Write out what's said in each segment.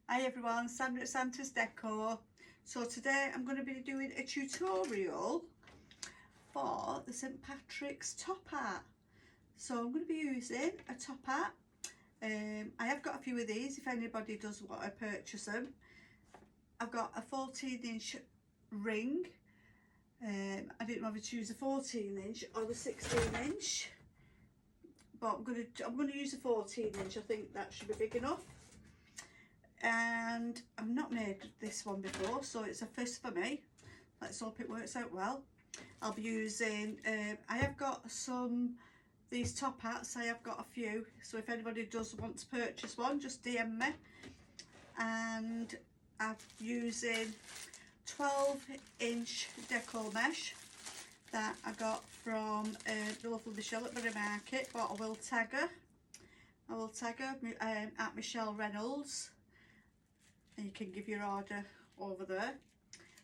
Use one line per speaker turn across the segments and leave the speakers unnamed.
Hi everyone, Sandra at Santa's Decor. So today I'm going to be doing a tutorial for the St Patrick's top hat. So I'm going to be using a top hat. I have got a few of these if anybody does want to purchase them. I've got a 14-inch ring. I didn't know whether to use a 14-inch or the 16-inch, but I'm going to use a 14-inch. I think that should be big enough. And I've not made this one before, so it's a first for me. Let's hope it works out well. I'll be using, I have got these top hats, I have got a few, so if anybody does want to purchase one, just DM me. And I'm using 12-inch deco mesh that I got from the lovely Michelle at Bury Market. Bought a will tagger. I will tag her at Michelle Reynolds. And you can give your order over there.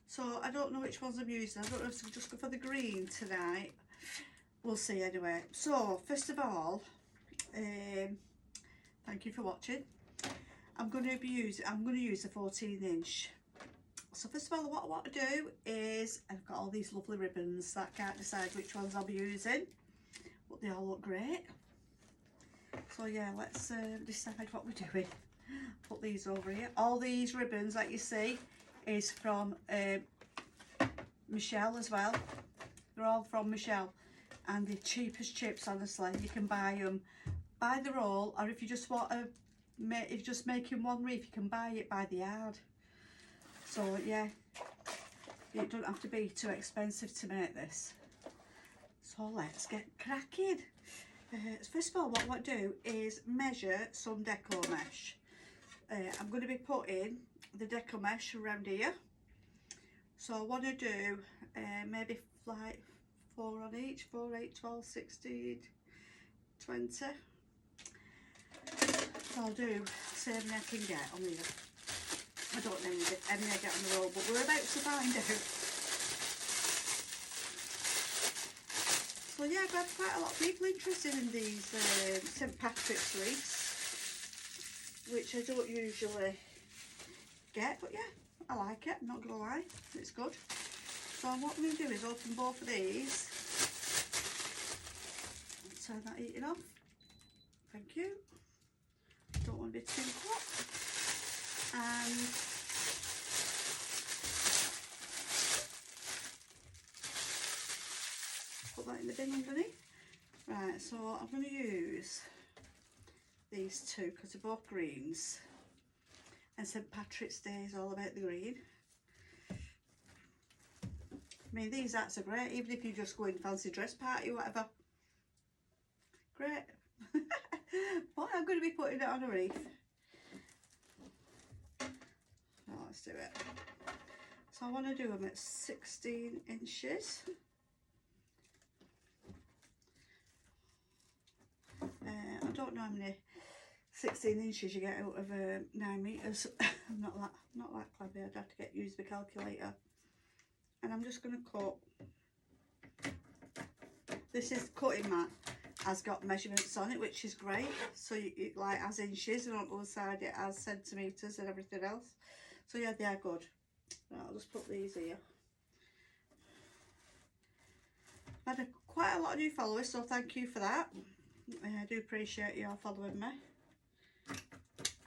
So I don't know which ones I'm using. I don't know if I'll just go for the green tonight. We'll see anyway. So first of all, thank you for watching. I'm going to use a 14-inch. So first of all, what I want to do is, I've got all these lovely ribbons that I can't decide which ones I'll be using, but they all look great. So yeah, let's decide what we're doing. Put these over here. All these ribbons that you see is from Michelle as well. They're all from Michelle, and they're cheap as chips, honestly. You can buy them by the roll, or if you just want to if you're just making one wreath, you can buy it by the yard. So yeah, it doesn't have to be too expensive to make this. So let's get cracking. First of all, what I want to do is measure some deco mesh. I'm going to be putting the deco mesh around here. So I want to do maybe like 4 on each, 4, 8, 12, 16, 20. So I'll do see how many I can get on here. I don't know how many I get on the roll, but we're about to find out. So yeah, I've had quite a lot of people interested in these St Patrick's wreaths, which I don't usually get, but yeah, I like it, I'm not gonna lie, it's good. So what I'm going to do is open both of these. Turn that heating off. Thank you. Don't want to be too hot. And put that in the bin underneath. Right, so I'm going to use these two because they're both greens, and St Patrick's Day is all about the green. I mean, these hats are great, even if you just go in fancy dress party or whatever. Great. But I'm going to be putting it on a wreath. So let's do it. So I want to do them at 16 inches. I don't know how many 16 inches you get out of 9 metres. I'm not that clever. I'd have to use the calculator. And I'm just going to cut. This is cutting mat, has got measurements on it, which is great. So it like has inches, and on the other side it has centimetres and everything else. So yeah, they are good. Right, I'll just put these here. I've had quite a lot of new followers, so thank you for that. I do appreciate you all following me.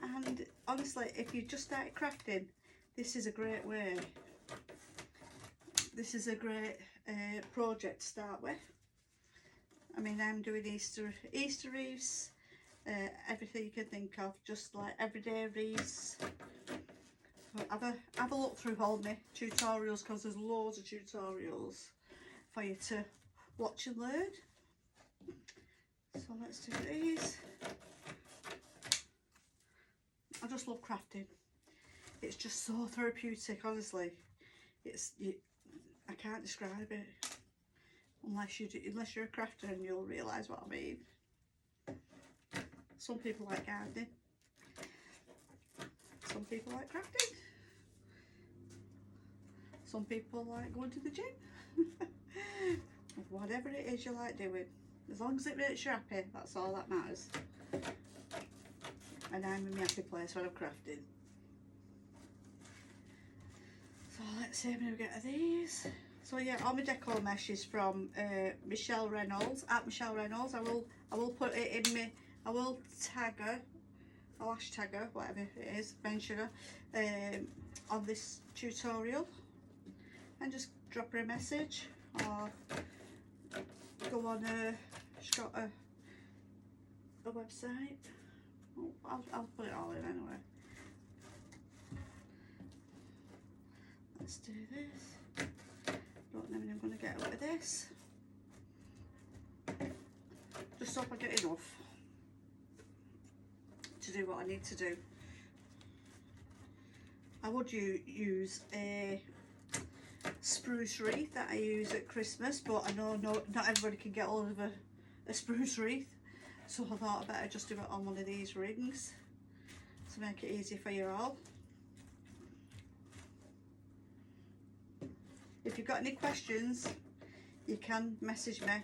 And honestly, if you just started crafting, this is a great way. This is a great project to start with. I mean, I'm doing Easter wreaths, everything you can think of, just like everyday wreaths. So have a look through all my tutorials, because there's loads of tutorials for you to watch and learn. So let's do these. I just love crafting. It's just so therapeutic, honestly. I can't describe it unless you're a crafter, and you'll realise what I mean. Some people like gardening. Some people like crafting. Some people like going to the gym. Whatever it is you like doing, as long as it makes you happy, that's all that matters. And I'm in my happy place when I'm crafting. let's see how many we get of these. So yeah, all my decor mesh is from Michelle Reynolds, at Michelle Reynolds. I will put it in me, I will tag her, I'll hashtag her, whatever it is, mention her on this tutorial, and just drop her a message or go on she's got a website. Oh, I'll put it all in anyway. Let's do this. Don't know when I'm going to get out of this. Just hope I get enough to do what I need to do. I would use a spruce wreath that I use at Christmas, but I know not everybody can get hold of a spruce wreath, so I thought I better just do it on one of these rings to make it easy for you all. If you've got any questions, you can message me,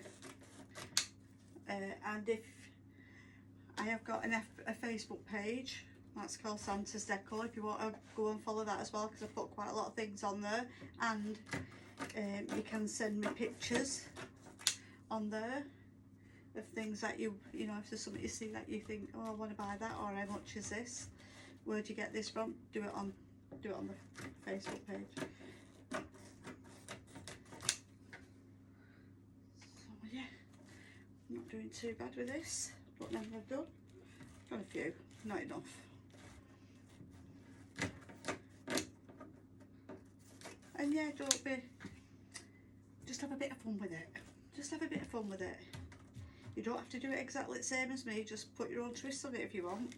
and if I have got a Facebook page that's called Santa's Decor, if you want to go and follow that as well, because I put quite a lot of things on there, and you can send me pictures on there of things that you know, if there's something you see that you think, oh, I want to buy that, or how much is this, where'd you get this from, do it on the Facebook page. So yeah, I'm not doing too bad with this, but then I've done a few, not enough. And yeah, just have a bit of fun with it. Just have a bit of fun with it. You don't have to do it exactly the same as me, just put your own twist on it if you want.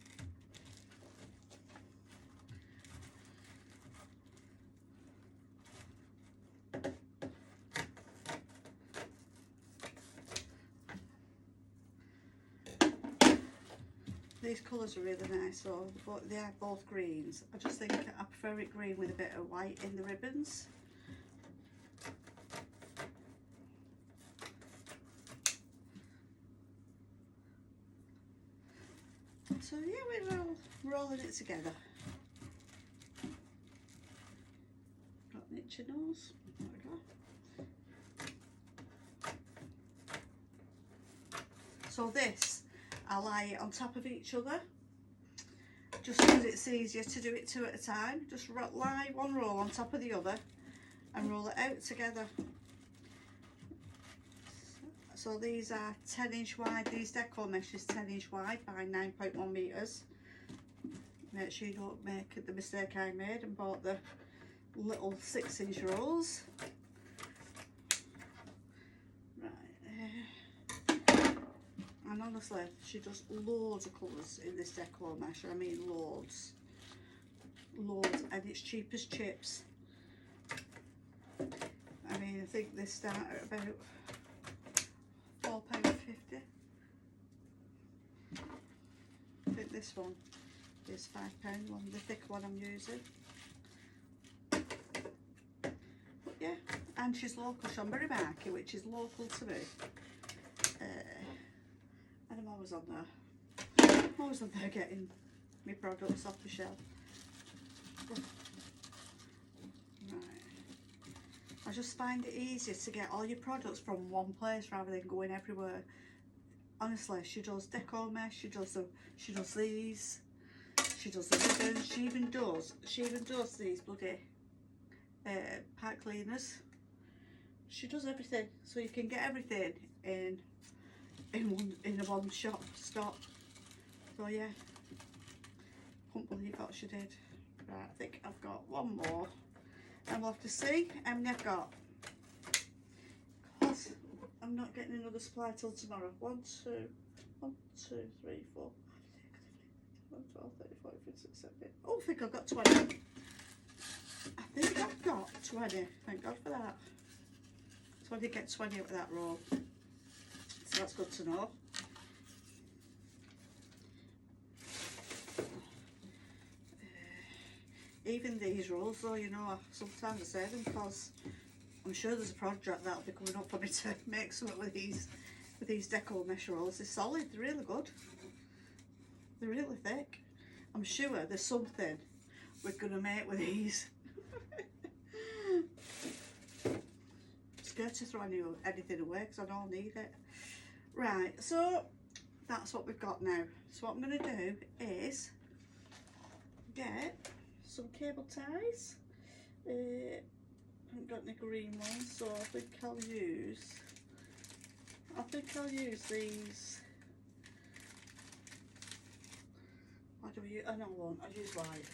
These colours are really nice, so they are both greens. I just think I prefer it green with a bit of white in the ribbons. So yeah, we're rolling it together. Got an itchy nose. There we go. So this, I lie it on top of each other, just because it's easier to do it two at a time. Just lie one roll on top of the other and roll it out together. So these are 10" wide, these decor mesh is 10" wide by 9.1 metres. Make sure you don't make the mistake I made and bought the little 6" rolls. And honestly, she does loads of colours in this decor mesh. I mean loads, and it's cheap as chips. I mean, I think they start at about £4.50. I think this one is £5, the thick one I'm using. But yeah, and she's local, Shonbury Market, which is local to me. And I'm always on there. I'm always on there getting my products off the shelf. Right. I just find it easier to get all your products from one place rather than going everywhere. Honestly, she does decor mesh, she does these, she does the ribbons, she even does these bloody pipe cleaners. She does everything, so you can get everything in one shop stop. So yeah, couldn't believe what she did. Right, I think I've got one more, and we'll have to see how many I've got, because I'm not getting another supply till tomorrow. 1, 2, 3, 4, 12, 13, 14, 15, 16, 17. Oh, I think I've got 20. I think I've got 20. Thank God for that. So I did get 20 out of that roll. So that's good to know. Even these rolls though, you know, sometimes I save them because I'm sure there's a project that'll be coming up for me to make something with these decor mesh rolls. They're solid, they're really good. They're really thick. I'm sure there's something we're going to make with these. scared to throw anything away because I don't need it. Right, so that's what we've got now. So what I'm going to do is get some cable ties. I haven't got any green ones, so I think I'll use these. What do we use? Oh no, I won't. I'll use white.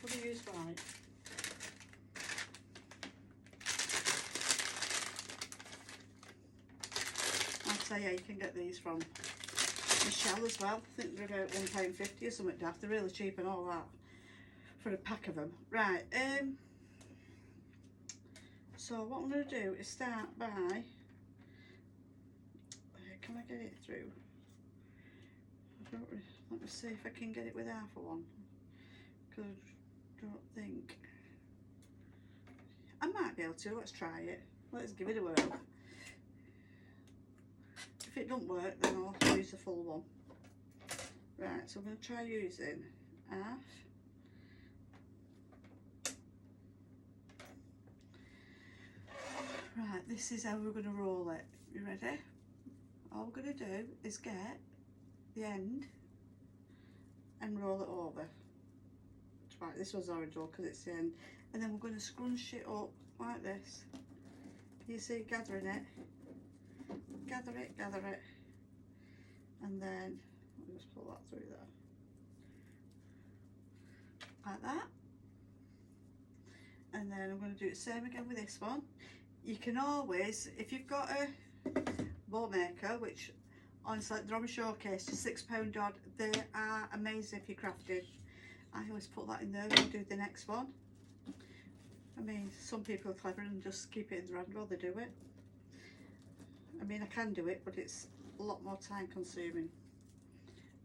What do you use white? I'd say yeah, you can get these from Michelle as well. I think they're about £1.50 or something daft. They're really cheap and all that for a pack of them. Right, so what I'm going to do is start by, can I get it through? Let me see if I can get it with half a one, because I don't think, I might be able to. Let's try it, let's give it a whirl. If it don't work, then I'll use the full one. Right, so I'm going to try using half. Right, this is how we're going to roll it. You ready? All we're going to do is get the end and roll it over. Right, this was orange roll because it's the end. And then we're going to scrunch it up like this. Can you see gathering it? Gather it. And then I'll just pull that through there. Like that. And then I'm going to do the same again with this one. You can always, if you've got a bow maker, which honestly they're on a showcase, just £6 odd, they are amazing if you're crafting. I always put that in there and do the next one. I mean, some people are clever and just keep it in their hand while they do it. I mean, I can do it, but it's a lot more time consuming.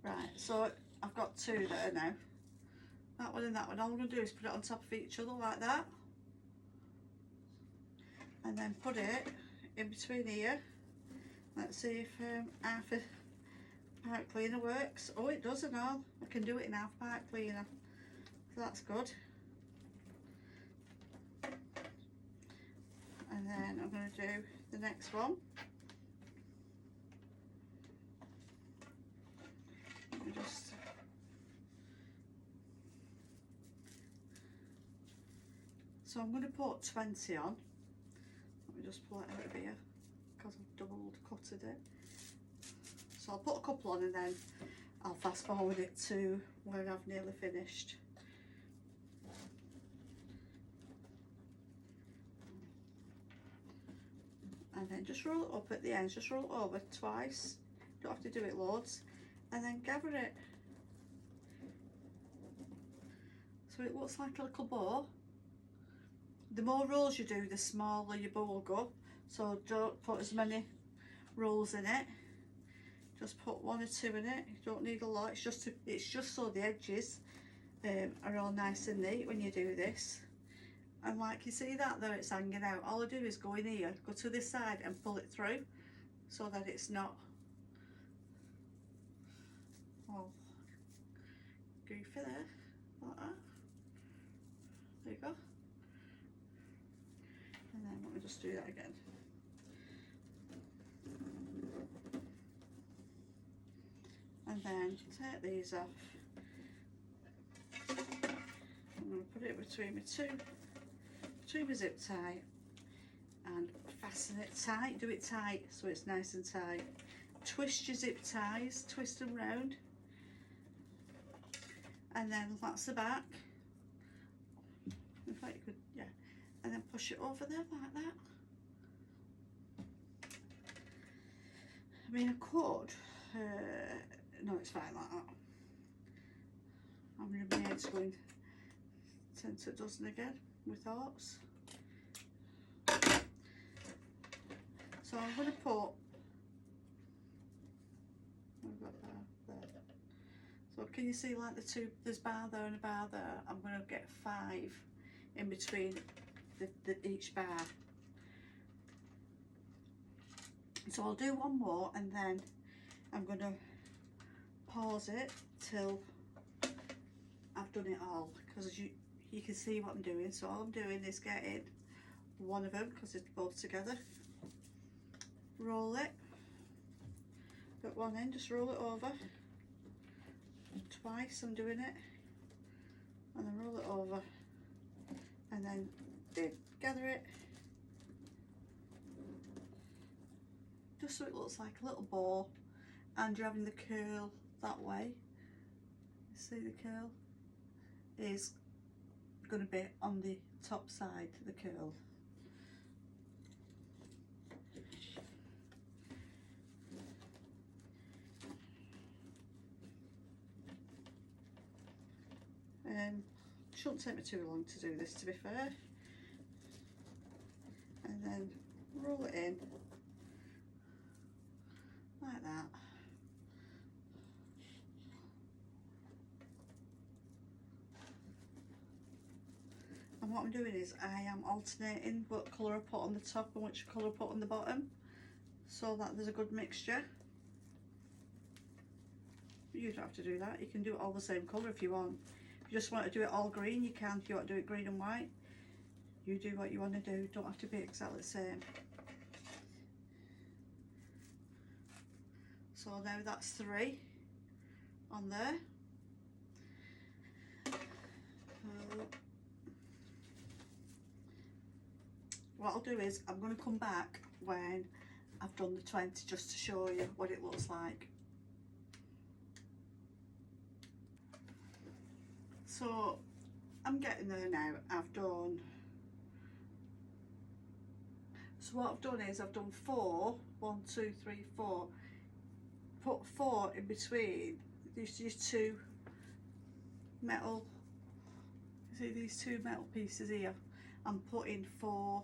Right, so I've got two there now. That one and that one. All I'm going to do is put it on top of each other like that. And then put it in between here. Let's see if half a pipe cleaner works. Oh, it does and all. I can do it in half pipe cleaner. So that's good. And then I'm going to do the next one. So I'm going to put 20 on. Let me just pull it out of here because I've double cutted it. So I'll put a couple on and then I'll fast forward it to where I've nearly finished. And then just roll it up at the ends, just roll it over twice. Don't have to do it loads. And then gather it. So it looks like a little bow. The more rolls you do, the smaller your bow will go. So don't put as many rolls in it. Just put one or two in it. You don't need a lot. It's just so the edges are all nice and neat when you do this. And like you see that there, it's hanging out. All I do is go in here, go to this side and pull it through so that it's not all goofy there, like that. There you go. And then let me just do that again. And then take these off. I'm going to put it between my zip tie and fasten it tight. Do it tight so it's nice and tight. Twist your zip ties, twist them round, and then that's the back. In fact, you could, yeah, and then push it over there like that. I mean, I could. No, it's fine like that. I'm going to be able to go in 10 to a dozen again with thoughts. So I'm going to put, I've got there. So can you see like the two, there's bar there and a bar there. I'm going to get 5 in between each bar. So I'll do one more and then I'm going to pause it till I've done it all, because you can see what I'm doing. So all I'm doing is getting one of them because it's both together. Roll it, put one in, just roll it over twice. I'm doing it, and then roll it over, and then gather it just so it looks like a little ball, and you're having the curl that way. See, the curl is going to be on the top side, the curl. Shouldn't take me too long to do this, to be fair. And then roll it in like that. And what I'm doing is I am alternating what colour I put on the top and which colour I put on the bottom, so that there's a good mixture. But you don't have to do that, you can do it all the same colour if you want. If you just want to do it all green, you can. If you want to do it green and white, you do what you want to do, don't have to be exactly the same. So now that's 3 on there. What I'll do is I'm going to come back when I've done the 20 just to show you what it looks like. So I'm getting there now. So what I've done is I've done 4, 1, 2, 3, 4. Put 4 in between these two metal. See these 2 metal pieces here? I'm putting 4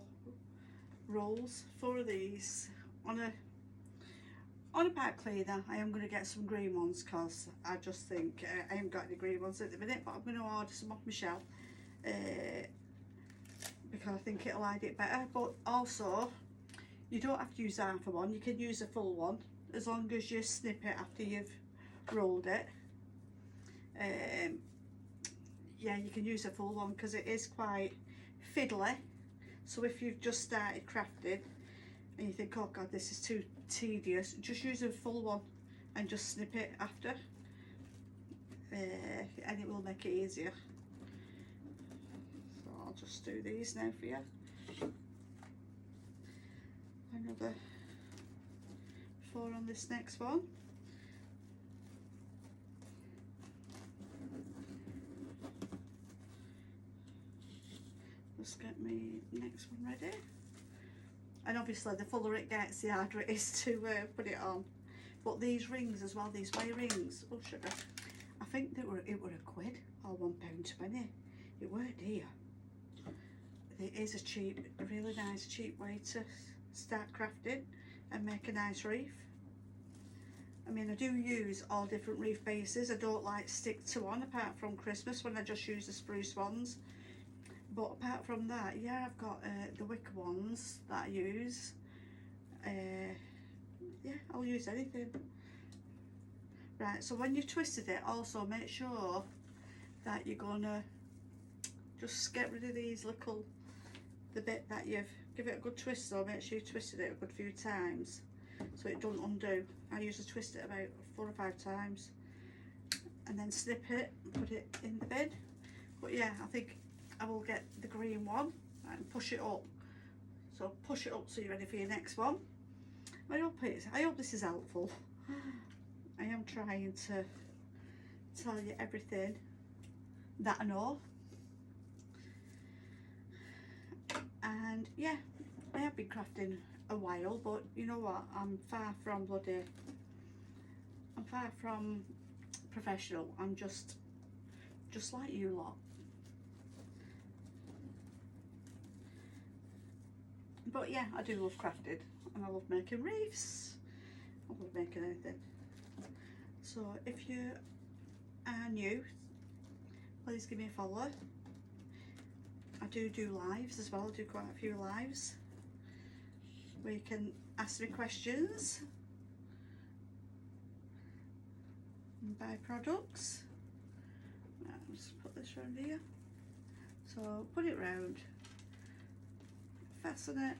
rolls, 4 of these on a pipe cleaner. I am going to get some green ones because I just think I haven't got any green ones at the minute, but I'm going to order some off my shelf because I think it'll hide it better. But also, you don't have to use half of one, you can use a full one as long as you snip it after you've rolled it. Yeah, you can use a full one because it is quite fiddly. So if you've just started crafting and you think, oh god, this is too tedious, just use a full one and just snip it after, and it will make it easier. So I'll just do these now for you. Another 4 on this next one. Let's get me next one ready. And obviously the fuller it gets, the harder it is to put it on. But these rings as well, these wire rings, oh sugar, I think it were £1 or £1.20. It weren't dear. It is a really nice cheap way to start crafting and make a nice wreath. I mean, I do use all different wreath bases. I don't like stick to one apart from Christmas when I just use the spruce ones. But apart from that, yeah, I've got the wicker ones that I use. Yeah, I'll use anything. Right, so when you've twisted it, also make sure that you're gonna just get rid of these little, the bit that you've, give it a good twist, so make sure you twisted it a good few times so it doesn't undo. I usually twist it about 4 or 5 times and then snip it and put it in the bin. But yeah, I think I will get the green one and push it up. So push it up so you're ready for your next one. I hope this is helpful. I am trying to tell you everything that I know. And yeah, I have been crafting a while, but you know what, I'm far from professional. I'm just like you lot. But yeah, I do love crafting and I love making wreaths. I love making anything. So if you are new, please give me a follow. I do lives as well. I do quite a few lives where you can ask me questions and buy products. Right, I'll just put this around here. So put it round, fasten it.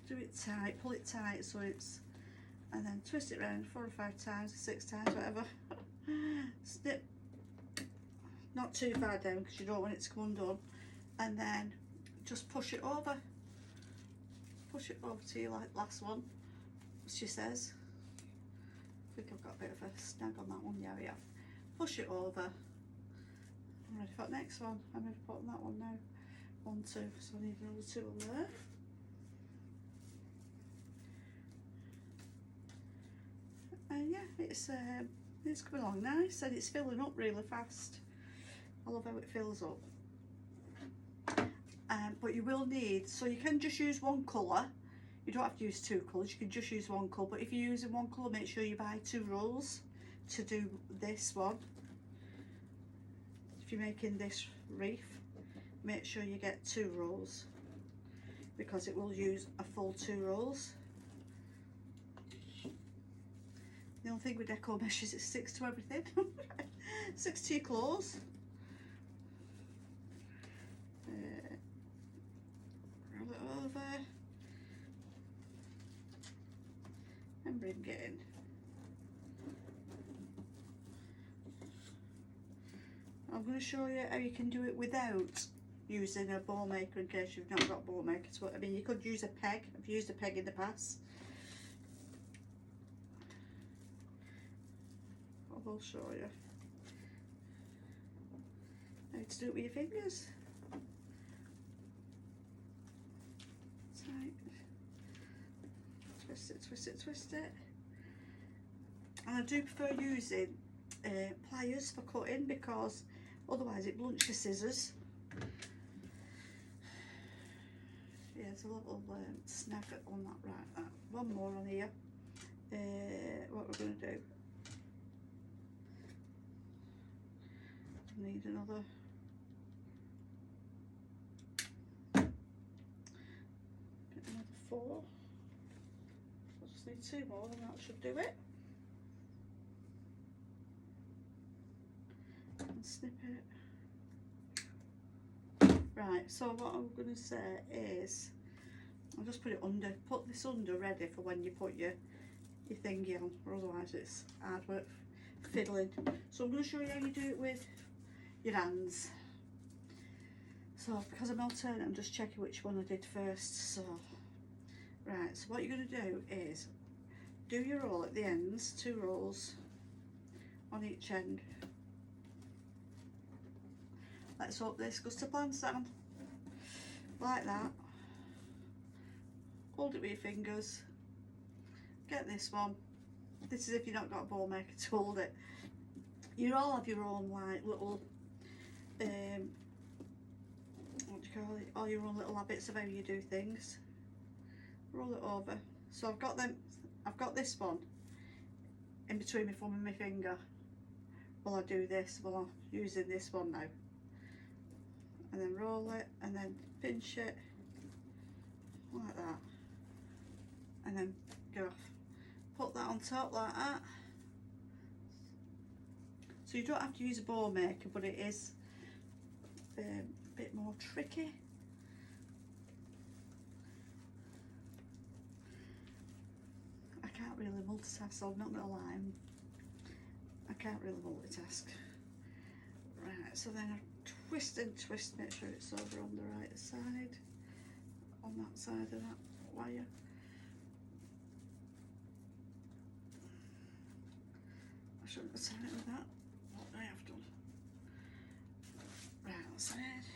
Do it tight, pull it tight so it's, and then twist it around 4 or 5 times, 6 times, whatever. Snip, not too far down because you don't want it to come undone, and then just push it over. Push it over to you like last one, she says. I think I've got a bit of a snag on that one. Yeah, we have. Push it over. I'm ready for the next one. I'm ready to put on that one now. 1, 2. So I need another 2 on there. And yeah, it's coming along nice, and it's filling up really fast. I love how it fills up. But you will need, so you can just use one colour. You don't have to use 2 colours, you can just use one colour, but if you're using one colour, make sure you buy 2 rolls to do this one. If you're making this wreath, make sure you get 2 rolls because it will use a full 2 rolls. The only thing with deco mesh is it sticks to everything. Sticks to your clothes. Roll it over and bring it in. I'm going to show you how you can do it without using a ball maker in case you've not got ball makers. I mean, you could use a peg. I've used a peg in the past. I will show you how to do it with your fingers. Tight. Twist it, twist it, twist it. And I do prefer using pliers for cutting because otherwise it blunts your scissors. Yeah, there's a little snag on that, right. One more on here. What we're going to do. Need another 4. I just need 2 more and that should do it. And snip it. Right, so what I'm going to say is I'll just put it under, put this under ready for when you put your thingy on, or otherwise it's hard work fiddling. So I'm going to show you how you do it with your hands. So because I'm alternate, I'm just checking which one I did first. So right, so what you're going to do is do your roll at the ends, 2 rolls on each end. Let's hope this goes to plan down like that. Hold it with your fingers. Get this one. This is if you've not got a ball maker to hold it. You all have your own like little what do you call it, all your own little habits of how you do things. Roll it over. So I've got this one in between my thumb and my finger. Well, I do this, well I'm using this one now. And then roll it and then pinch it like that. And then go off. Put that on top like that. So you don't have to use a ball maker, but it is a bit more tricky. I can't really multitask, so I'm not going to lie. I can't really multitask. Right, so then I twist and twist, make sure it's over on the right side, on that side of that wire. I shouldn't have done it with that. What I have done. Right side,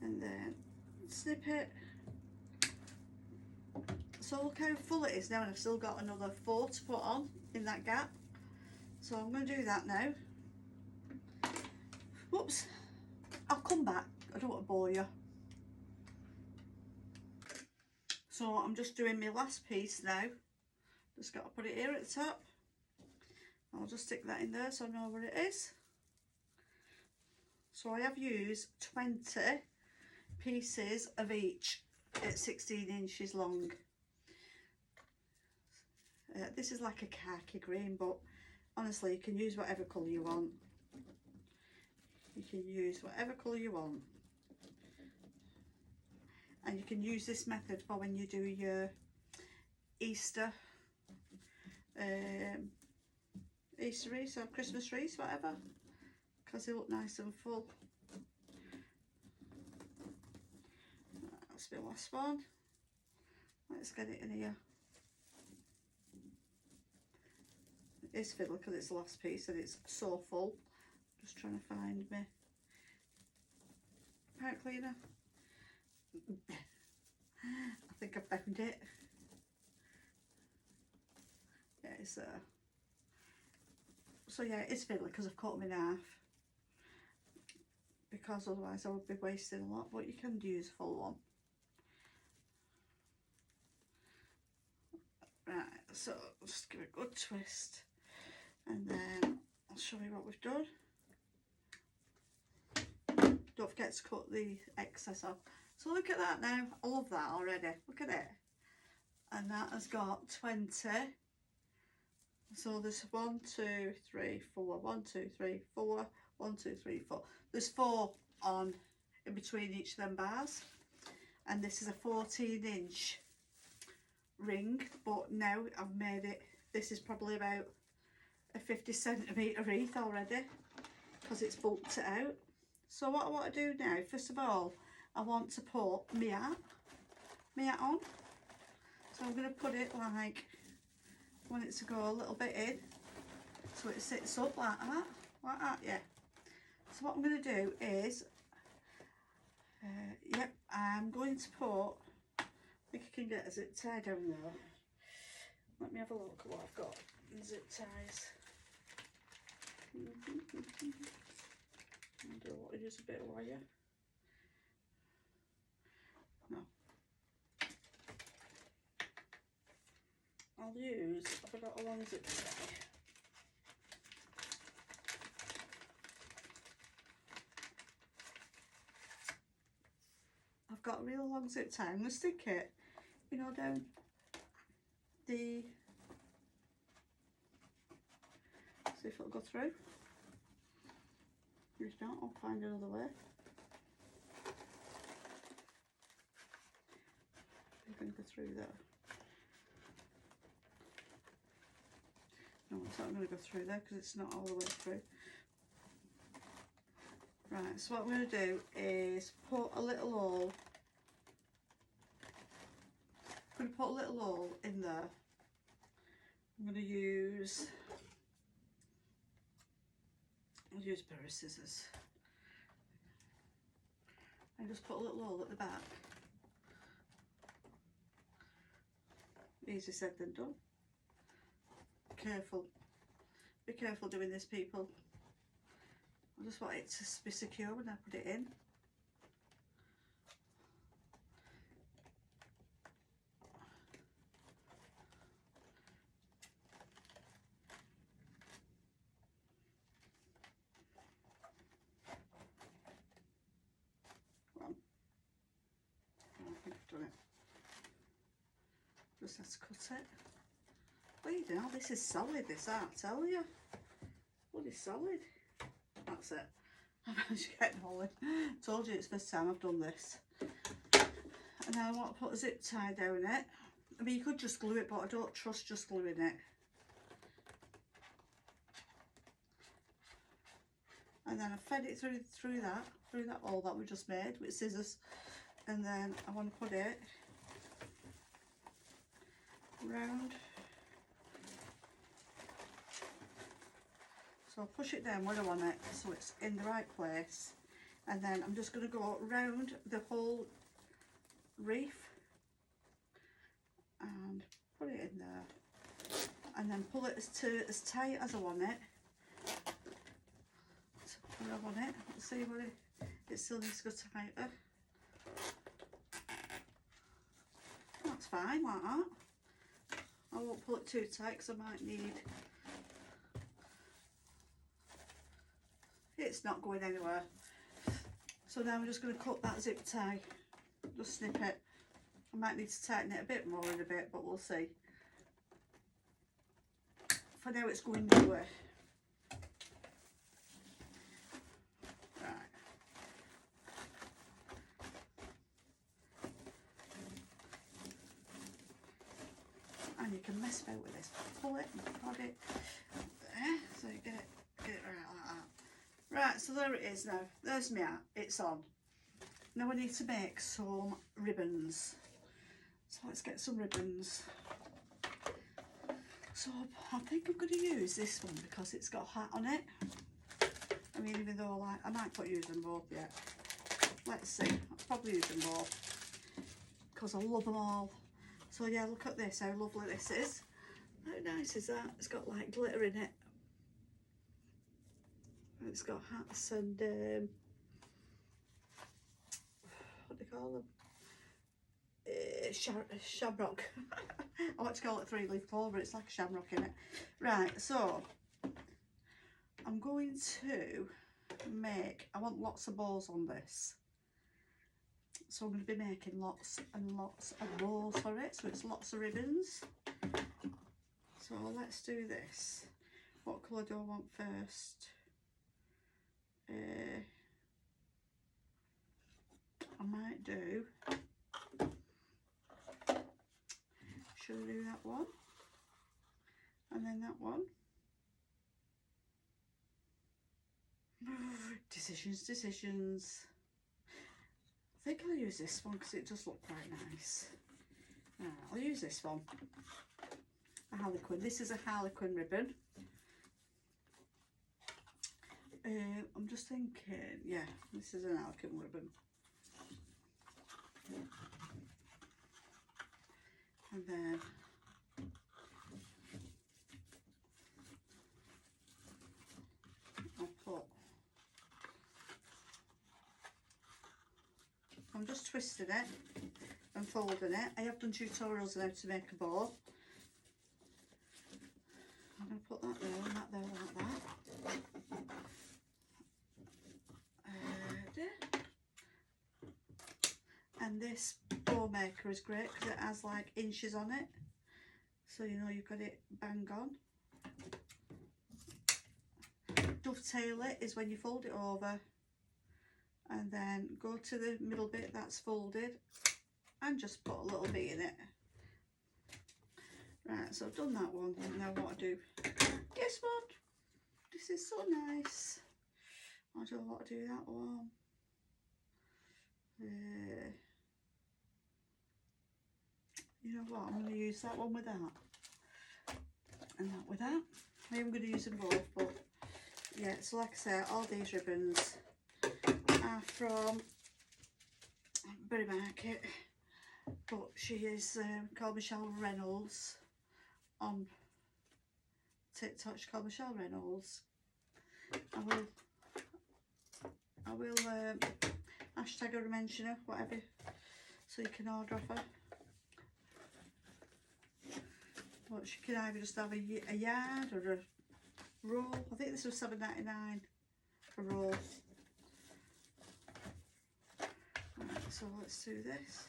and then snip it. So look how full it is now, and I've still got another 4 to put on in that gap. So I'm going to do that now. Whoops, I'll come back, I don't want to bore you. So I'm just doing my last piece now. Just got to put it here at the top. I'll just stick that in there so I know where it is. So I have used 20 pieces of each at 16 inches long. This is like a khaki green, but honestly you can use whatever colour you want. You can use whatever colour you want. And you can use this method for when you do your Easter Easter wreaths or Christmas wreaths, whatever, because they look nice and full. That's the last one. Let's get it in here. It is fiddly because it's the last piece and it's so full. Just trying to find me pipe cleaner. I think I found it. Yeah, it's there. So yeah, it's fiddly because I've cut them in half, because otherwise I would be wasting a lot, but you can use a full one. Right, so just give it a good twist and then I'll show you what we've done. Don't forget to cut the excess off. So look at that now, I love that already, look at it. And that has got 20. So there's 1, 2, 3, 4, 1, 2, 3, 4, 1, 2, 3, 4. There's 4 on in between each of them bars. And this is a 14-inch ring, but now I've made it, this is probably about a 50cm wreath already, because it's bulked it out. So what I want to do now, first of all, I want to put my hat on. So I'm going to put it like, I want it to go a little bit in, so it sits up like that, yeah. So what I'm going to do is, yep, I'm going to put, I think I can get a zip tie down there. Let me have a look at what I've got in zip ties. I don't want to use a bit of wire. No. I'll use, I've got a long zip tie. I've got a real long zip tie. I'm going to stick it, you know, down the, see if it'll go through. If not, I'll find another way. I'm going to go through there. No, it's not going to go through there because it's not all the way through. Right, so what I'm going to do is put a little hole. I'm going to put a little hole in there. I'm going to use, I'll use a pair of scissors. And just put a little hole at the back. Easy said than done. Careful. Be careful doing this, people. I just want it to be secure when I put it in. Come on. Oh, I think I've done it. Just have to cut it. Bleeding hell, this is solid, this, I tell you. Bloody solid. That's it. I managed to get it all in. Told you it's the first time I've done this. And now I want to put a zip tie down it. I mean, you could just glue it, but I don't trust just gluing it. And then I fed it through that hole that we just made with scissors. And then I want to put it round. So I'll push it down where I want it so it's in the right place, and then I'm just going to go round the whole wreath and put it in there, and then pull it as tight as I want it. So where I want it, let's see where it still needs to go tighter. That's fine like that. I won't pull it too tight because I might need, it's not going anywhere. So now I'm just going to cut that zip tie, just snip it. I might need to tighten it a bit more in a bit, but we'll see. For now it's going nowhere. Right. can mess about with this. Pull it and prod it. There, so you get it right like that. Right, so there it is now. There's my hat. It's on. Now I need to make some ribbons. So let's get some ribbons. So I think I'm going to use this one because it's got a hat on it. I mean, even though I might not use them both yet. Let's see. I'll probably use them both because I love them all. So yeah, look at this, how lovely this is. How nice is that? It's got like glitter in it. It's got hats and what do you call them? Shamrock. I like to call it 3-leaf clover. It's like a shamrock in it. Right, so I'm going to make, I want lots of bows on this. So I'm going to be making lots and lots of bows for it. So it's lots of ribbons. So let's do this. What colour do I want first? I might do, should I do that one? And then that one? Decisions. I think I'll use this one because it does look quite nice. I'll use this one. A harlequin. This is a harlequin ribbon. I'm just thinking, yeah, this is an harlequin ribbon. And then I'm just twisting it and folding it. I have done tutorials on how to make a bow. I'm going to put that there and that there like that. And this bow maker is great because it has like inches on it, so you know you've got it bang on. Dovetail it is when you fold it over and then go to the middle bit that's folded and just put a little bit in it. Right, so I've done that one, and now what I do, guess what, this is so nice. I don't want to do that one. You know what, I'm going to use that one with that and that with that. I am going to use them both, but yeah, so like I say, all these ribbons are from Berry Market, but she is called Michelle Reynolds on TikTok. She's called Michelle Reynolds. I will hashtag her or mention her, whatever, so you can order off her. But she can either just have a yard or a roll. I think this was $7.99 a roll. Right, so let's do this.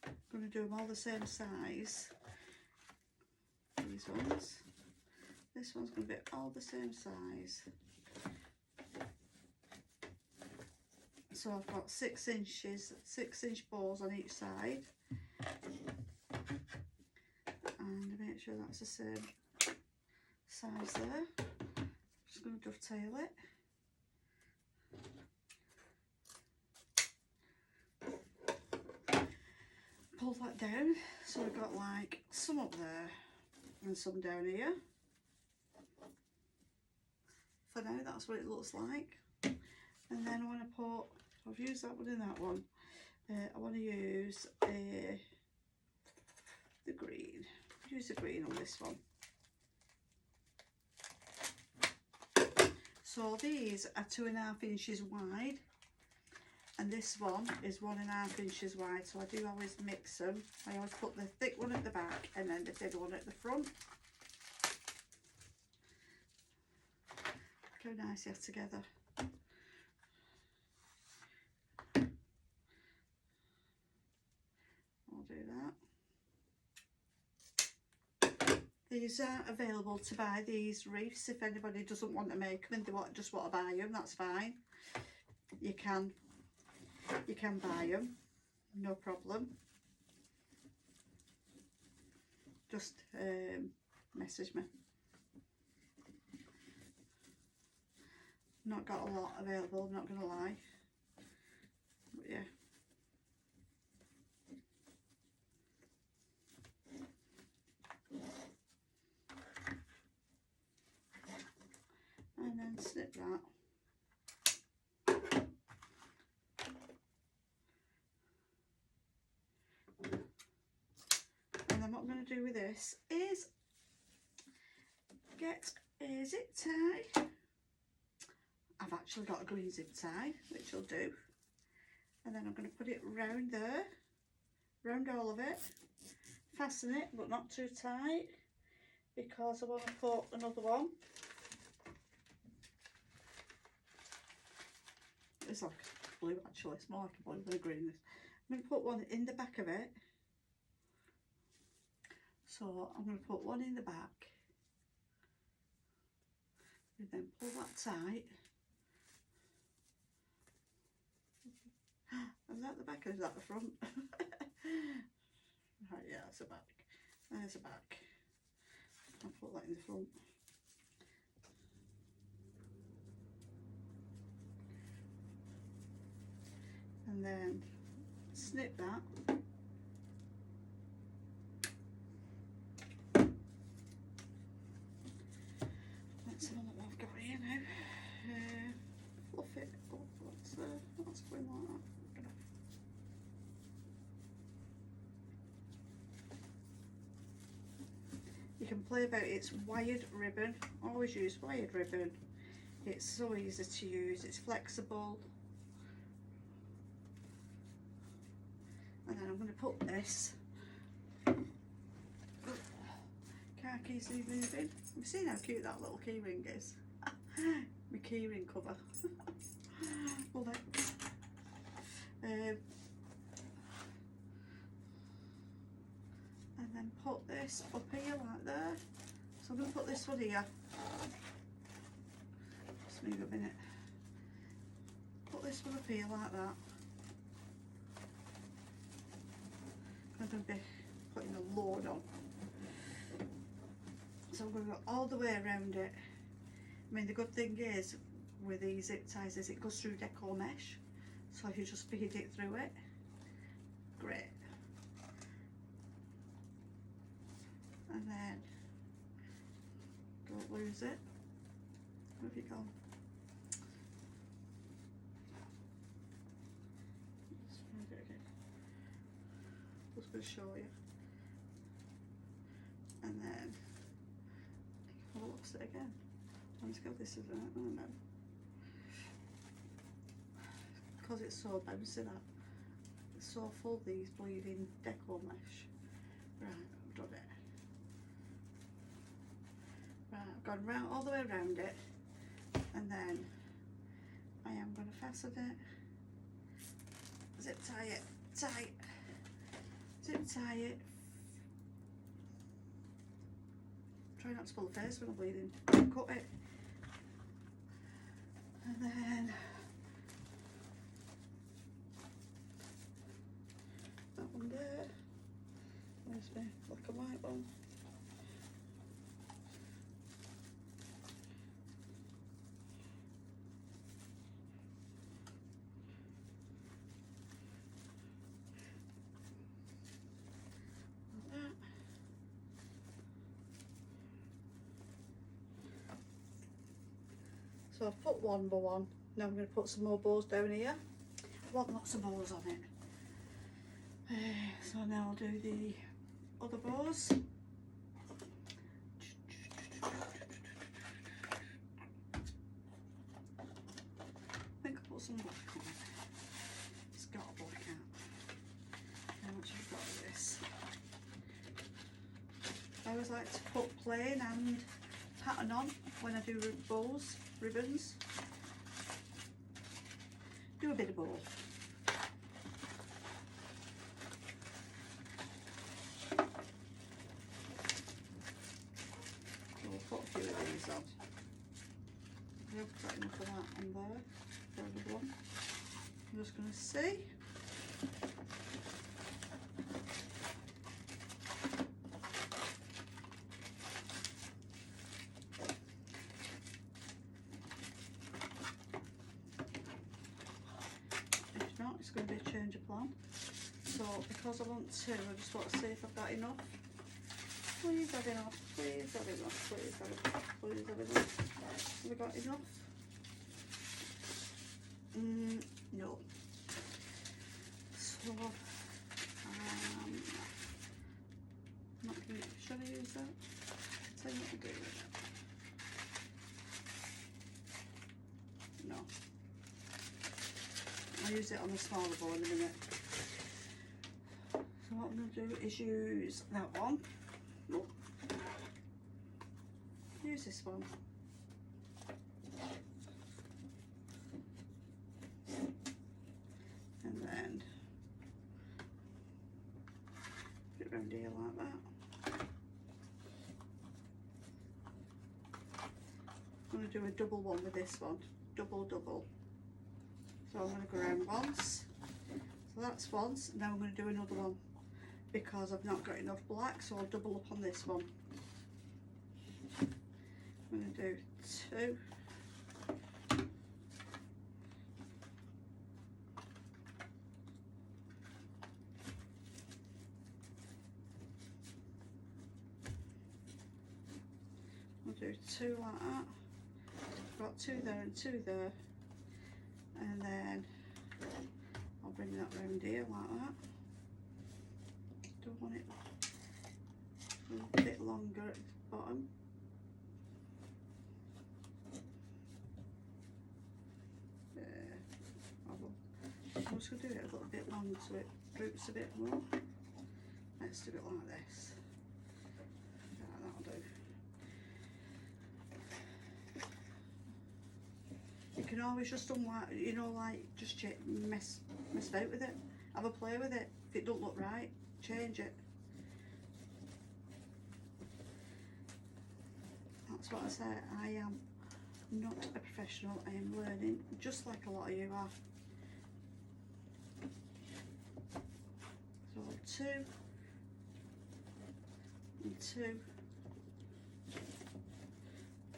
I'm going to do them all the same size. These ones. This one's going to be all the same size. So I've got 6 inches, 6-inch balls on each side, and make sure that's the same size there. Just going to dovetail it. Pull that down, so we've got like some up there and some down here. For now, that's what it looks like. And then I want to put, I've used that one and that one. I want to use the green. Use the green on this one. So these are 2.5 inches wide, and this one is 1.5 inches wide. So I do always mix them. I always put the thick one at the back and then the thin one at the front. Look how nice they are together. Do that. These are available to buy, these wreaths, if anybody doesn't want to make them and they just want to buy them, that's fine. You can. you can buy them, no problem. Just message me. Not got a lot available, I'm not going to lie. But yeah. And then snip that. And then what I'm going to do with this is get a zip tie. I've actually got a green zip tie, which will do. And then I'm going to put it round there, round all of it. Fasten it, but not too tight, because I want to put another one. It's like blue actually, it's more like a blue than a green. I'm going to put one in the back of it. So I'm going to put one in the back. And then pull that tight. Is that the back or is that the front? Right, yeah, that's the back. There's the back. I'll put that in the front. And then snip that. Let's have a look what I've got here now. Fluff it up, that's going like that. You can play about it. It's wired ribbon. Always use wired ribbon. It's so easy to use. It's flexible. And then I'm going to put this. Car keys need moving. Have you seen how cute that little key ring is? My key ring cover. Love it. And then put this up here like there. So I'm going to put this one here. Just move a minute. Put this one up here like that. I'm going to be putting a load on. So I'm going to go all the way around it. I mean, the good thing is with these zip ties is it goes through decor mesh. So if you just feed it through it, great. And then don't lose it. Where have you gone? Let's find it again. Just going to show you. And then I've lost it again. Let's go. This is it. Oh no. Because it's so bouncy that. It's so full, these bleeding deco mesh. Right, I've done it. Right, I've gone round all the way around it, and then I am going to fasten it, zip tie it tight, zip tie it. Try not to pull the face when I'm bleeding. Cut it, and then that one there. Where's my black and white one? So I've put one by one. Now I'm going to put some more bows down here. I want lots of bows on it. So now I'll do the other bows. I think I'll put some black on it. It's got a black out. How much have I got of this? I always like to put plain and pattern on when I do bows, ribbons. Do a bit of both. So we'll put a few of these on. I've got enough of that on there for another one. I'm just going to see. If not, it's going to be a change of plan. So because I want two, I just want to see if I've got enough. Please have enough, please have enough, please have enough, please have enough. Have we got enough? No. So, not gonna, shall I use that? Tell you what to do with it. No. I'll use it on a smaller bowl in a minute. So what I'm going to do is use that one. Oh. Use this one. And then put it around here like that. I'm going to do a double one with this one. Double, double. So I'm going to go around once. So that's once. Now I'm going to do another one because I've not got enough black, so I'll double up on this one. I'm going to do two. I'll do two like that. I've got two there and two there. And then I'll bring that round here like that. Don't want it a little bit longer at the bottom. I'm just going to do it a little bit longer so it droops a bit more. Let's do it like this. Yeah, that'll do. You can always just unwind, you know, like just mess about with it. Have a play with it. If it don't look right, change it. That's what I say. I am not a professional. I am learning, just like a lot of you are. So 2 and 2.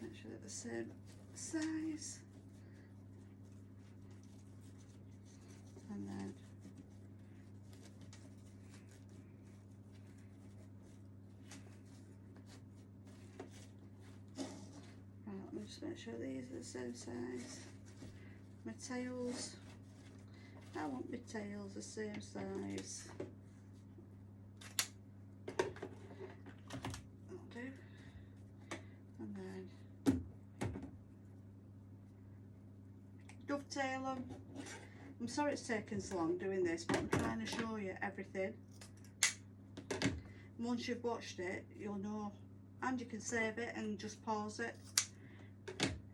Make sure they're the same size. And then right, let me just make sure these are the same size. My tails, I want my tails the same size. That'll do. And then dovetail them. I'm sorry it's taken so long doing this, but I'm trying to show you everything. Once you've watched it, you'll know, and you can save it and just pause it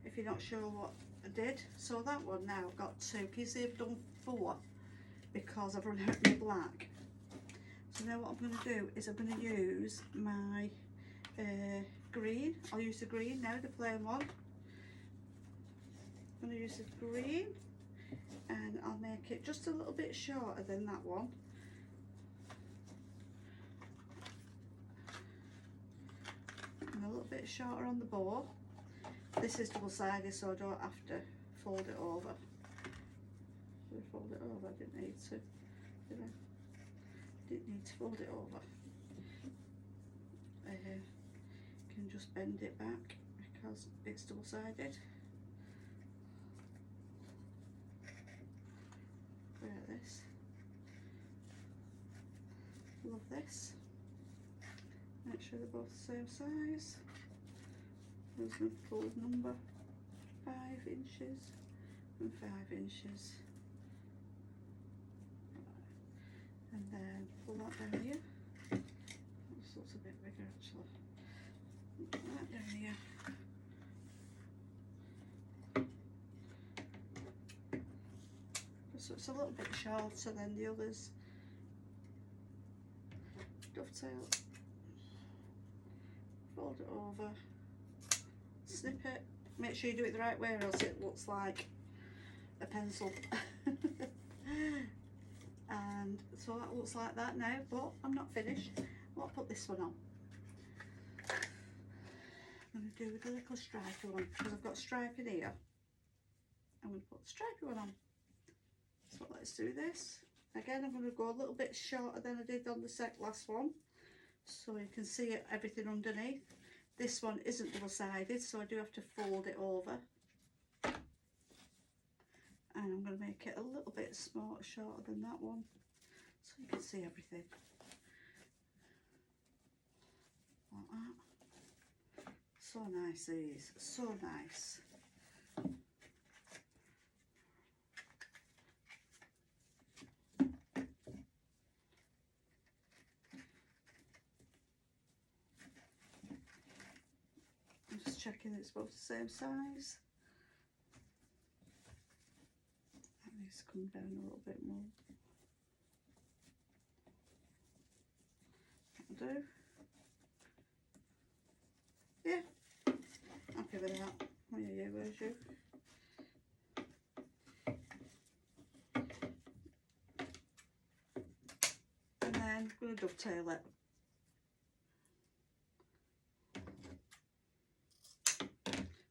if you're not sure what I did. So that one now I've got 2. Can you see I've done 4 because I've run out of my black. So now what I'm going to do is I'm going to use my green. I'll use the green now, the plain one. I'm going to use the green. And I'll make it just a little bit shorter than that one. And a little bit shorter on the bow. This is double-sided, so I don't have to fold it over. Should I fold it over? I didn't need to, did I? Didn't need to fold it over. Can just bend it back because it's double-sided. This. Love this. Make sure they're both the same size. There's my full number. 5 inches and 5 inches. And then pull that down here. This looks a bit bigger actually. Put that down here. So it's a little bit shorter than the others. Dovetail, fold it over, snip it. Make sure you do it the right way or else it looks like a pencil. And so that looks like that now, but I'm not finished. I'll put this one on. I'm going to do with a little stripy one because I've got a stripe in here. I'm going to put the stripy one on. So let's do this. Again, I'm going to go a little bit shorter than I did on the last one, so you can see everything underneath. This one isn't double-sided, so I do have to fold it over. And I'm going to make it a little bit shorter than that one, so you can see everything. Like that. So nice, these. So nice. I'm just checking it's both the same size. That needs to come down a little bit more. That'll do. Yeah, happy with that. Oh yeah, yeah, where's you? And then I'm going to dovetail it.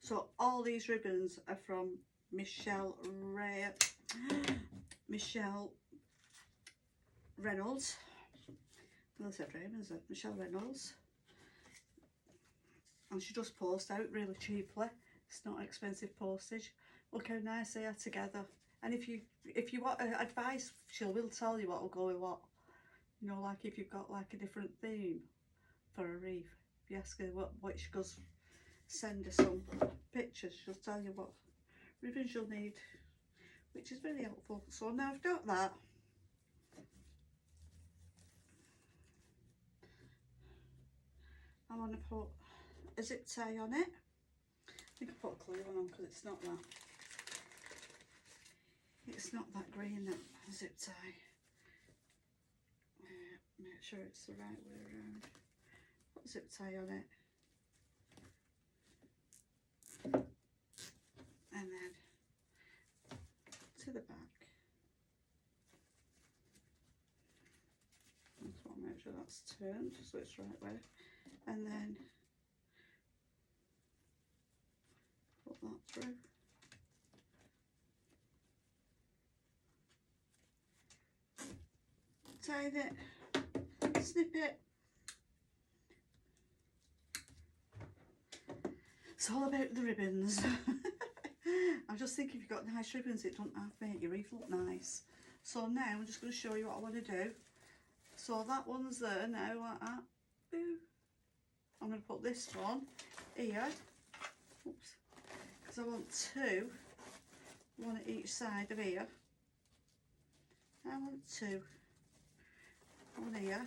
So all these ribbons are from Michelle Reynolds. Well, I said Raymond's, Michelle Reynolds. And she does post out really cheaply. It's not expensive postage. Look how nice they are together. And if you want advice, she will tell you what will go with what. You know, like if you've got like a different theme for a wreath, if you ask her what she goes, send her some pictures, she'll tell you what ribbons you'll need, which is really helpful. So now I've got that, I want to put a zip tie on it. I think I put a clear one on because it's not that green, that zip tie. Make sure it's the right way around. Put a zip tie on it. And then to the back. I just want to make sure that's turned so it's the right way. And then put that through. Tie it, snip it. It's all about the ribbons. I'm just thinking if you've got nice ribbons, it doesn't have to make your wreath look nice. So now I'm just going to show you what I want to do. So that one's there now, like that. Boo. I'm going to put this one here. Oops. Because I want two. One at each side of here. I want two. One here.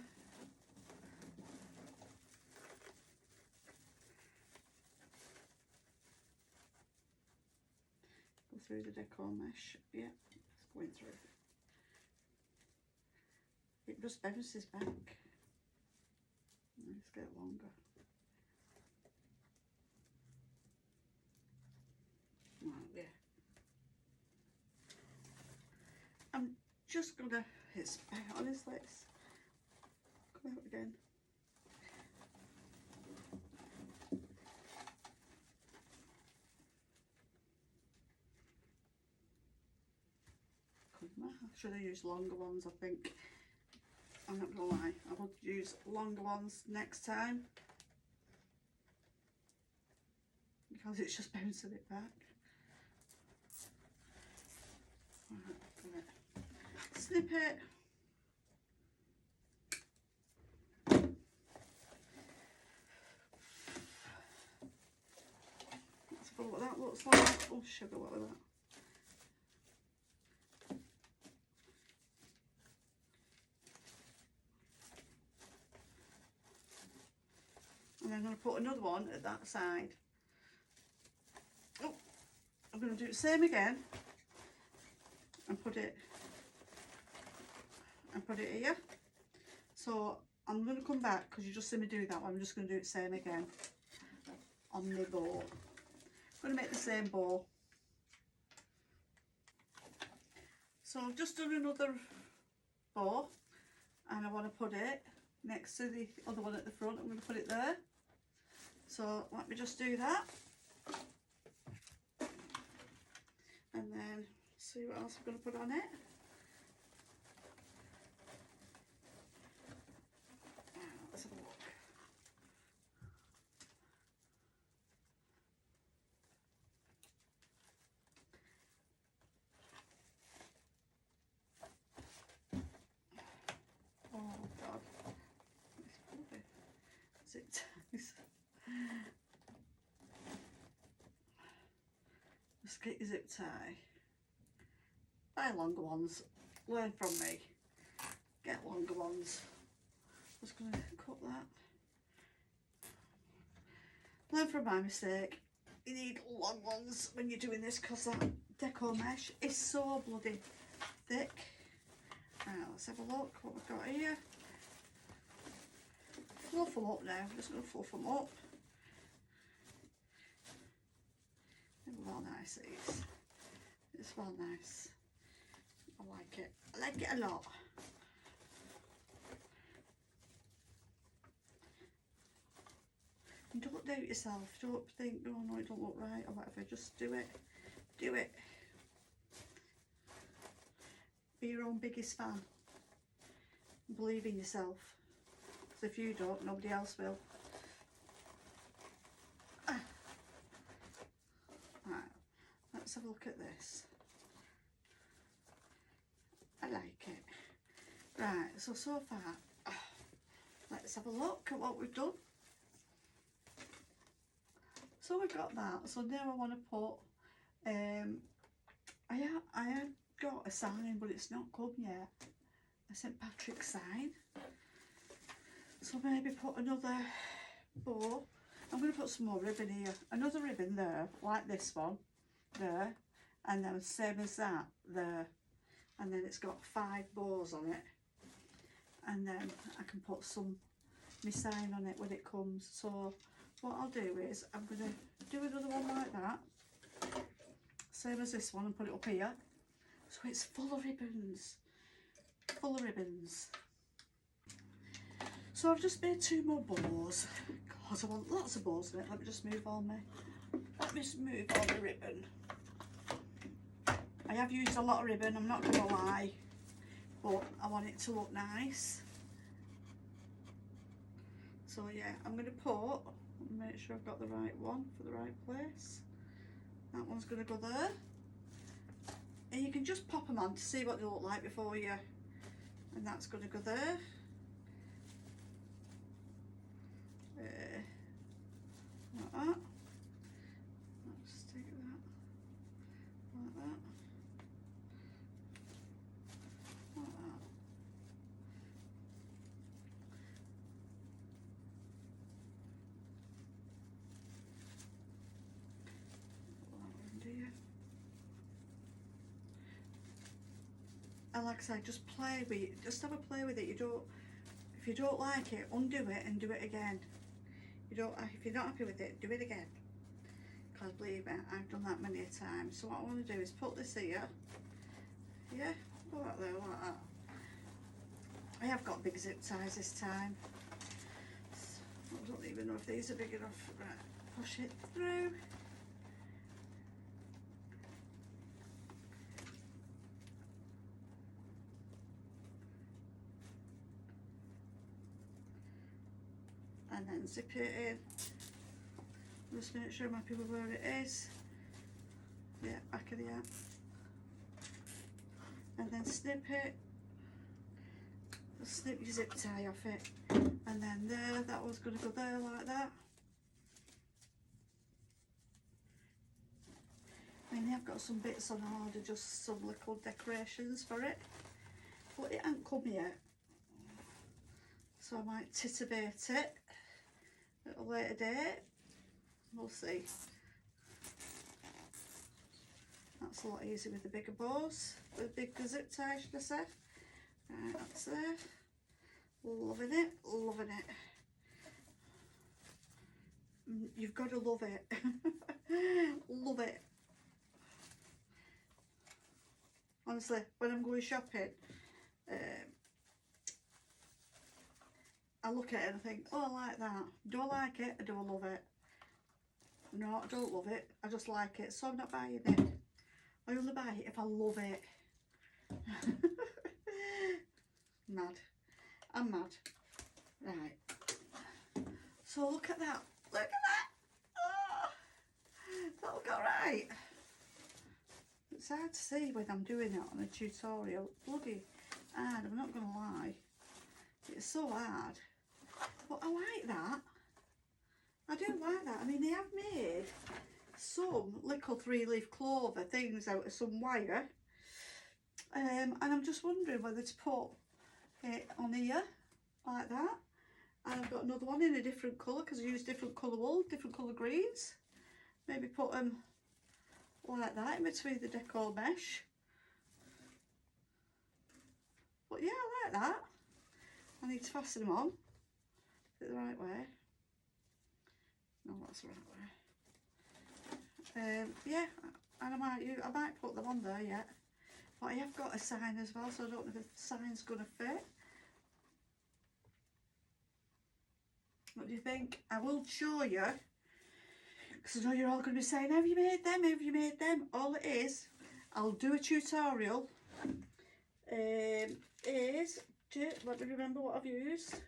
Go through the decor mesh. Yeah, it's going through. It just bounces back. Let's get it longer. Well, yeah. I'm just gonna hit honestly, it's come out again. I should have used longer ones, I think. I'm not gonna lie, I would use longer ones next time because it's just bouncing it back. Right, snip it. Let's see what that looks like. Oh sugar, what was that? And I'm going to put another one at that side. Oh, I'm going to do the same again and put it here. So I'm going to come back because you just see me do that one. I'm just going to do the same again on my bow. I'm going to make the same bow. So I've just done another bow and I want to put it next to the other one at the front. I'm going to put it there. So let me just do that. And then see what else I'm going to put on it. Let's have a look. Oh God, zip ties. Just get your zip tie. Buy longer ones. Learn from me. Get longer ones. Just going to cut that. Learn from my mistake. You need long ones when you're doing this because that deco mesh is so bloody thick. Right, let's have a look what we've got here. Fluff them up now. I'm just going to fluff them up. They're well nice, these. It's well nice. I like it. I like it a lot. And don't doubt yourself. Don't think, oh no, it don't look right or whatever. Just do it. Do it. Be your own biggest fan. Believe in yourself. Because if you don't, nobody else will. Right, let's have a look at this. I like it. Right, so far, let's have a look at what we've done. So we've got that. So now I want to put, I have got a sign, but it's not come yet. A St Patrick's sign. So maybe put another bow. I'm going to put some more ribbon here. Another ribbon there, like this one, there. And then same as that, there. And then it's got 5 bows on it. And then I can put my sign on it when it comes. So what I'll do is I'm going to do another one like that. Same as this one and put it up here. So it's full of ribbons. Full of ribbons. So I've just made 2 more bows. God, I want lots of bows in it. Let me just move all my ribbon. I have used a lot of ribbon, I'm not going to lie. But I want it to look nice. So yeah, I'm going to make sure I've got the right one for the right place. That one's going to go there. And you can just pop them on to see what they look like before you. And that's going to go there. Like that. Let's stick that like that. Like that. And like I say, just play with it. Just have a play with it. If you don't like it, undo it and do it again. If you're not happy with it, do it again. Because believe me, I've done that many a time. So what I want to do is put this here. Yeah, put that there like that. I have got big zip ties this time. So I don't even know if these are big enough. Right, push it through. And then zip it in. Just make sure I'm happy with where it is. Yeah, back of the arm. And then snip it. Just snip your zip tie off it. And then there, that one's going to go there like that. And I've got some bits on order, just some little decorations for it. But it hasn't come yet. So I might titivate it at a later date. We'll see. That's a lot easier with the bigger bows, with the bigger zip tie, should I say. Right, that's there. Loving it, loving it. You've got to love it. Love it. Honestly, when I'm going shopping, I look at it and I think, oh, I like that. Do I like it or do I love it? No, I don't love it. I just like it, so I'm not buying it. I only buy it if I love it. Mad. I'm mad. Right. So look at that. Look at that. Oh, that look alright. It's hard to see when I'm doing it on a tutorial. Bloody hard, I'm not going to lie. It's so hard. But I like that. I do like that. I mean, they have made some little 3-leaf clover things out of some wire. And I'm just wondering whether to put it on here, like that. And I've got another one in a different colour, because I use different colour wool, different colour greens. Maybe put them like that in between the decor mesh. But yeah, I like that. I need to fasten them on. Is it the right way? No, that's the right way. Yeah, and I might put them on there yet. But I have got a sign as well, so I don't know if the sign's going to fit. What do you think? I will show you, because I know you're all going to be saying, have you made them? Have you made them? All it is, I'll do a tutorial. Let me remember what I've used.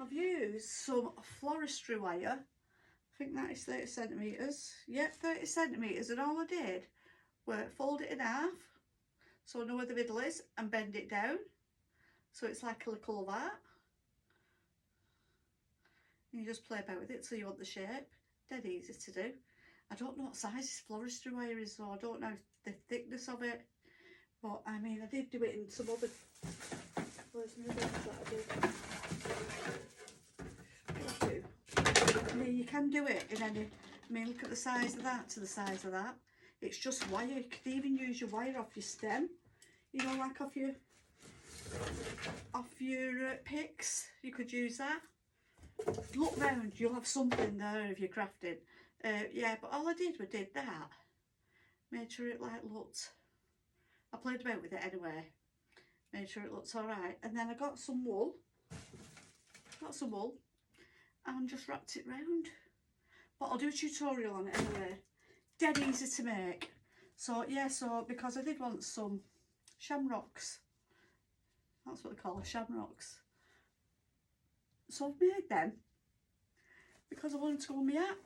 I've used some floristry wire. I think that is 30 centimetres. Yep, 30 centimetres, and all I did was fold it in half, so I know where the middle is, and bend it down, so it's like a little of that. And you just play about with it till you want the shape. Dead easy to do. I don't know what size this floristry wire is, so I don't know the thickness of it. But I mean, I did do it in some other. Where's my other ones that I did? I mean, you can do it in any. I mean, look at the size of that to the size of that. It's just wire. You could even use your wire off your stem. You know, like off your picks. You could use that. Look round, you'll have something there if you're crafting. Yeah, but all I did was did that. Made sure it like looked. I played about with it anyway. Made sure it looks alright. And then I got some wool. And just wrapped it round. But I'll do a tutorial on it anyway. Dead easy to make. So yeah, because I did want some shamrocks. That's what they call shamrocks. So I've made them because I wanted to go on my hat.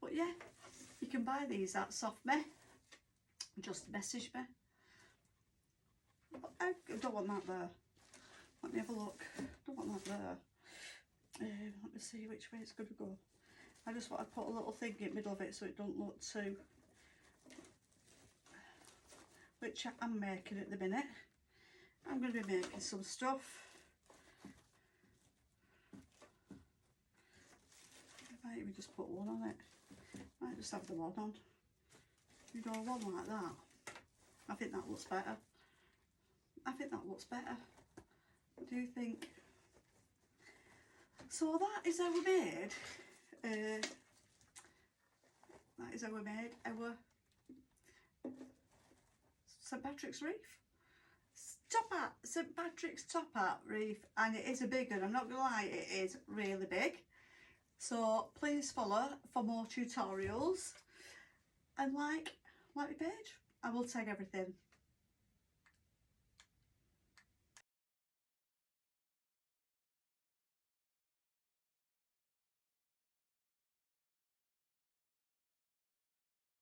But yeah, you can buy these at Soft Me. Just message me. But I don't want that there. Let me have a look. Don't want that there. Let me see which way it's going to go. I just want to put a little thing in the middle of it so it don't look too. Which I'm making at the minute. I'm going to be making some stuff. I might even just put one on it. Might just have the one on. You know, one like that. I think that looks better. What do you think? So that is how we made. Our St Patrick's wreath. St Patrick's top hat wreath, and it is a big one. I'm not gonna lie, it is really big. So please follow for more tutorials and like my page. I will tag everything.